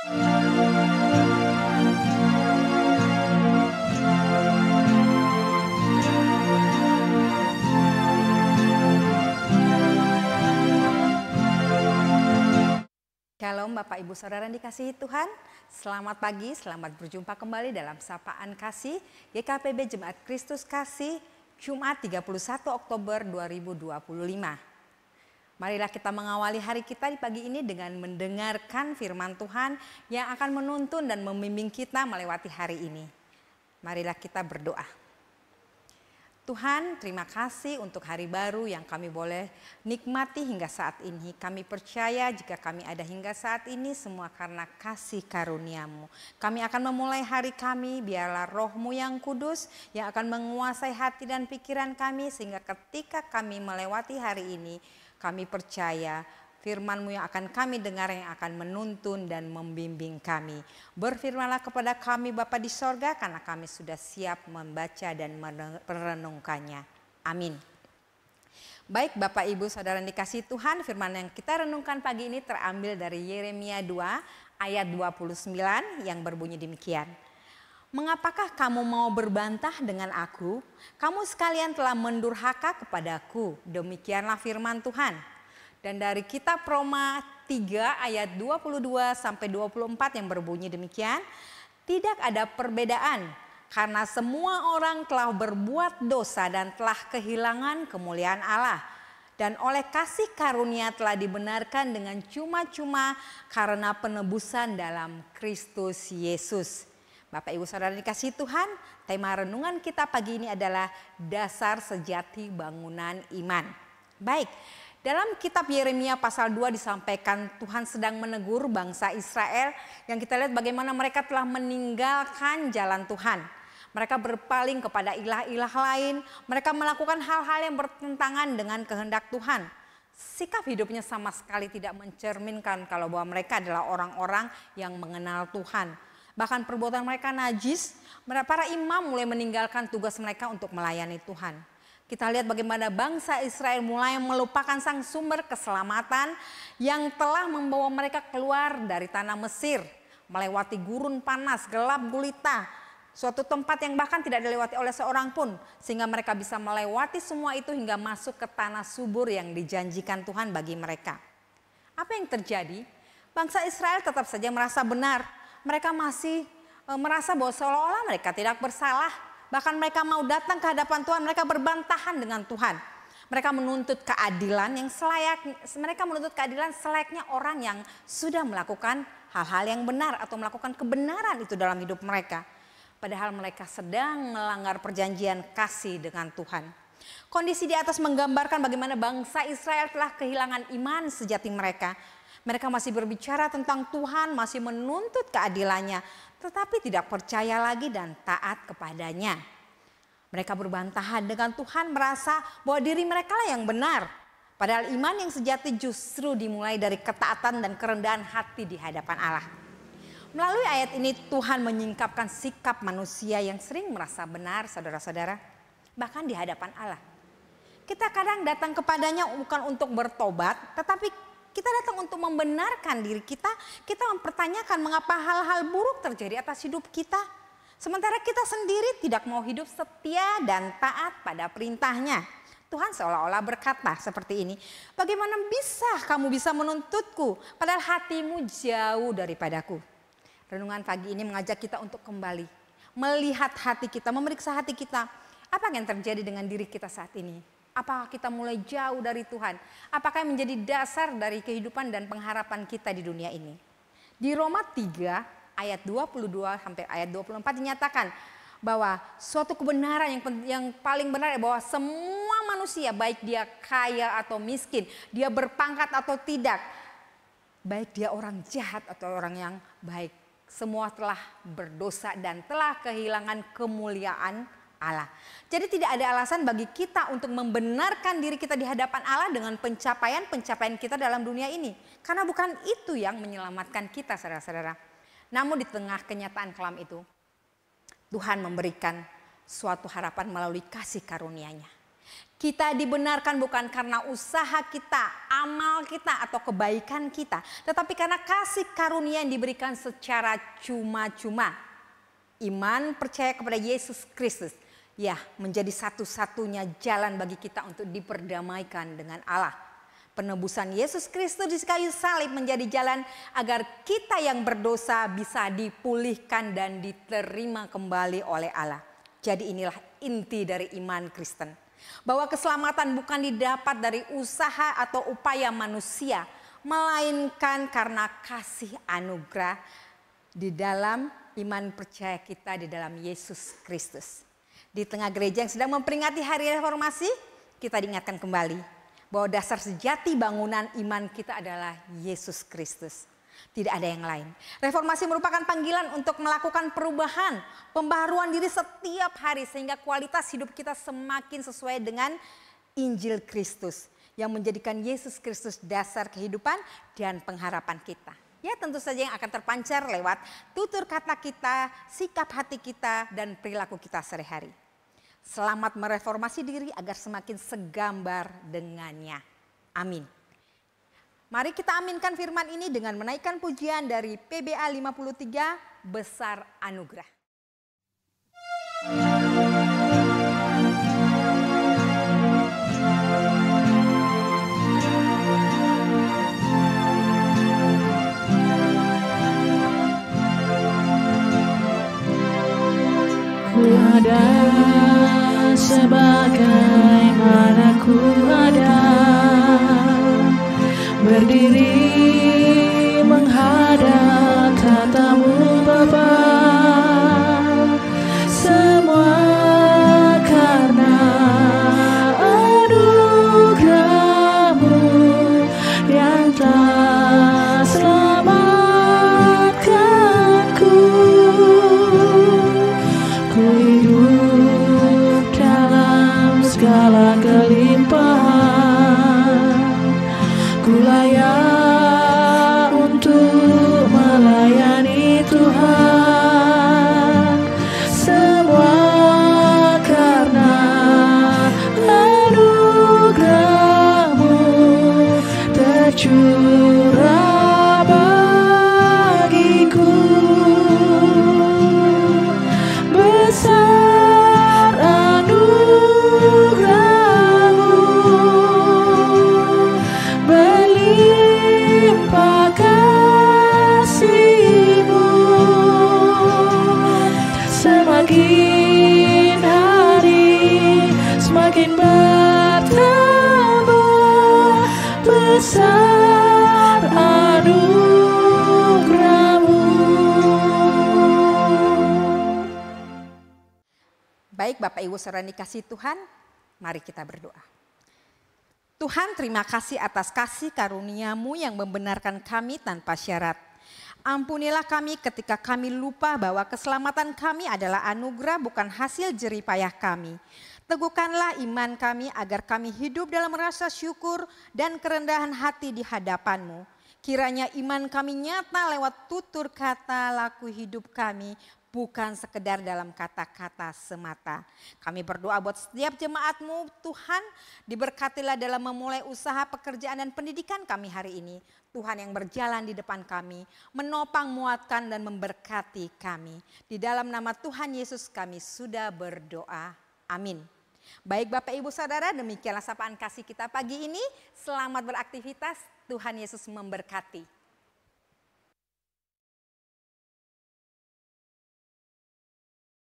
Shalom Bapak Ibu Saudara yang dikasihi Tuhan. Selamat pagi, selamat berjumpa kembali dalam Sapaan Kasih GKPB Jemaat Kristus Kasih Jumat 31 Oktober 2025. Marilah kita mengawali hari kita di pagi ini dengan mendengarkan firman Tuhan yang akan menuntun dan membimbing kita melewati hari ini. Marilah kita berdoa. Tuhan, terima kasih untuk hari baru yang kami boleh nikmati hingga saat ini. Kami percaya jika kami ada hingga saat ini semua karena kasih karunia-Mu. Kami akan memulai hari kami, biarlah Roh-Mu yang kudus yang akan menguasai hati dan pikiran kami. Sehingga ketika kami melewati hari ini, kami percaya firman-Mu yang akan kami dengar yang akan menuntun dan membimbing kami. Berfirmanlah kepada kami Bapa di sorga karena kami sudah siap membaca dan merenungkannya. Amin. Baik Bapak Ibu Saudara yang dikasihi Tuhan, firman yang kita renungkan pagi ini terambil dari Yeremia 2 ayat 29 yang berbunyi demikian. Mengapakah kamu mau berbantah dengan aku? Kamu sekalian telah mendurhaka kepadaku. Demikianlah firman Tuhan. Dan dari kitab Roma 3 ayat 22 sampai 24 yang berbunyi demikian. Tidak ada perbedaan karena semua orang telah berbuat dosa dan telah kehilangan kemuliaan Allah. Dan oleh kasih karunia telah dibenarkan dengan cuma-cuma karena penebusan dalam Kristus Yesus. Bapak Ibu Saudara dikasihi Tuhan, tema renungan kita pagi ini adalah dasar sejati bangunan iman. Baik, dalam kitab Yeremia pasal 2 disampaikan Tuhan sedang menegur bangsa Israel yang kita lihat bagaimana mereka telah meninggalkan jalan Tuhan. Mereka berpaling kepada ilah-ilah lain, mereka melakukan hal-hal yang bertentangan dengan kehendak Tuhan. Sikap hidupnya sama sekali tidak mencerminkan kalau bahwa mereka adalah orang-orang yang mengenal Tuhan. Bahkan perbuatan mereka najis, para imam mulai meninggalkan tugas mereka untuk melayani Tuhan. Kita lihat bagaimana bangsa Israel mulai melupakan sang sumber keselamatan yang telah membawa mereka keluar dari tanah Mesir. Melewati gurun panas, gelap gulita, suatu tempat yang bahkan tidak dilewati oleh seorang pun. Sehingga mereka bisa melewati semua itu hingga masuk ke tanah subur yang dijanjikan Tuhan bagi mereka. Apa yang terjadi? Bangsa Israel tetap saja merasa benar. Mereka masih merasa bahwa seolah-olah mereka tidak bersalah. Bahkan mereka mau datang ke hadapan Tuhan, mereka berbantahan dengan Tuhan. Mereka menuntut keadilan yang selayaknya orang yang sudah melakukan hal-hal yang benar atau melakukan kebenaran itu dalam hidup mereka. Padahal mereka sedang melanggar perjanjian kasih dengan Tuhan. Kondisi di atas menggambarkan bagaimana bangsa Israel telah kehilangan iman sejati mereka. Mereka masih berbicara tentang Tuhan, masih menuntut keadilannya, tetapi tidak percaya lagi dan taat kepadanya. Mereka berbantahan dengan Tuhan, merasa bahwa diri mereka lah yang benar. Padahal iman yang sejati justru dimulai dari ketaatan dan kerendahan hati di hadapan Allah. Melalui ayat ini Tuhan menyingkapkan sikap manusia yang sering merasa benar, saudara-saudara, bahkan di hadapan Allah. Kita kadang datang kepadanya bukan untuk bertobat, tetapi kita datang untuk membenarkan diri kita. Kita mempertanyakan mengapa hal-hal buruk terjadi atas hidup kita. Sementara kita sendiri tidak mau hidup setia dan taat pada perintahnya. Tuhan seolah-olah berkata seperti ini. Bagaimana kamu bisa menuntutku padahal hatimu jauh daripadaku. Renungan pagi ini mengajak kita untuk kembali. Melihat hati kita, memeriksa hati kita. Apa yang terjadi dengan diri kita saat ini? Apakah kita mulai jauh dari Tuhan? Apakah yang menjadi dasar dari kehidupan dan pengharapan kita di dunia ini? Di Roma 3 ayat 22 sampai ayat 24 dinyatakan bahwa suatu kebenaran yang paling benar bahwa semua manusia baik dia kaya atau miskin, dia berpangkat atau tidak, baik dia orang jahat atau orang yang baik, semua telah berdosa dan telah kehilangan kemuliaan Allah. Jadi tidak ada alasan bagi kita untuk membenarkan diri kita di hadapan Allah dengan pencapaian kita dalam dunia ini. Karena bukan itu yang menyelamatkan kita, saudara-saudara. Namun di tengah kenyataan kelam itu, Tuhan memberikan suatu harapan melalui kasih karunia-Nya. Kita dibenarkan bukan karena usaha kita, amal kita, atau kebaikan kita. Tetapi karena kasih karunia yang diberikan secara cuma-cuma. Iman percaya kepada Yesus Kristus, ya, menjadi satu-satunya jalan bagi kita untuk diperdamaikan dengan Allah. Penebusan Yesus Kristus di kayu salib menjadi jalan agar kita yang berdosa bisa dipulihkan dan diterima kembali oleh Allah. Jadi inilah inti dari iman Kristen. Bahwa keselamatan bukan didapat dari usaha atau upaya manusia, melainkan karena kasih anugerah di dalam iman percaya kita di dalam Yesus Kristus. Di tengah gereja yang sedang memperingati hari reformasi, kita diingatkan kembali bahwa dasar sejati bangunan iman kita adalah Yesus Kristus. Tidak ada yang lain. Reformasi merupakan panggilan untuk melakukan perubahan, pembaharuan diri setiap hari sehingga kualitas hidup kita semakin sesuai dengan Injil Kristus yang menjadikan Yesus Kristus dasar kehidupan dan pengharapan kita. Ya, tentu saja yang akan terpancar lewat tutur kata kita, sikap hati kita, dan perilaku kita sehari-hari. Selamat mereformasi diri agar semakin segambar dengannya. Amin. Mari kita aminkan firman ini dengan menaikkan pujian dari PBA 53, Besar Anugerah. Ku ada sebagaimana ku ada, berdiri menghadap tatamu Bapa, semua karena anugerah-Mu yang telah selamatkanku. Ku hidup dalam segala kelimpahan, ku layak untuk melayani Tuhan. Semua karena anugerah-Mu tercurah bagiku. Besar anugerah-Mu, berlimpah kasih-Mu, semakin hari semakin bertambah. Besar anugerah-Mu. Baik Bapak Ibu saudara dikasihi Tuhan, mari kita berdoa. Tuhan, terima kasih atas kasih karunia-Mu yang membenarkan kami tanpa syarat. Ampunilah kami ketika kami lupa bahwa keselamatan kami adalah anugerah bukan hasil jerih payah kami. Teguhkanlah iman kami agar kami hidup dalam rasa syukur dan kerendahan hati di hadapan-Mu. Kiranya iman kami nyata lewat tutur kata laku hidup kami, bukan sekedar dalam kata-kata semata. Kami berdoa buat setiap jemaat-Mu Tuhan, diberkatilah dalam memulai usaha pekerjaan dan pendidikan kami hari ini. Tuhan yang berjalan di depan kami, menopang, muatkan dan memberkati kami. Di dalam nama Tuhan Yesus kami sudah berdoa. Amin. Baik Bapak Ibu Saudara, demikianlah sapaan kasih kita pagi ini. Selamat beraktivitas, Tuhan Yesus memberkati.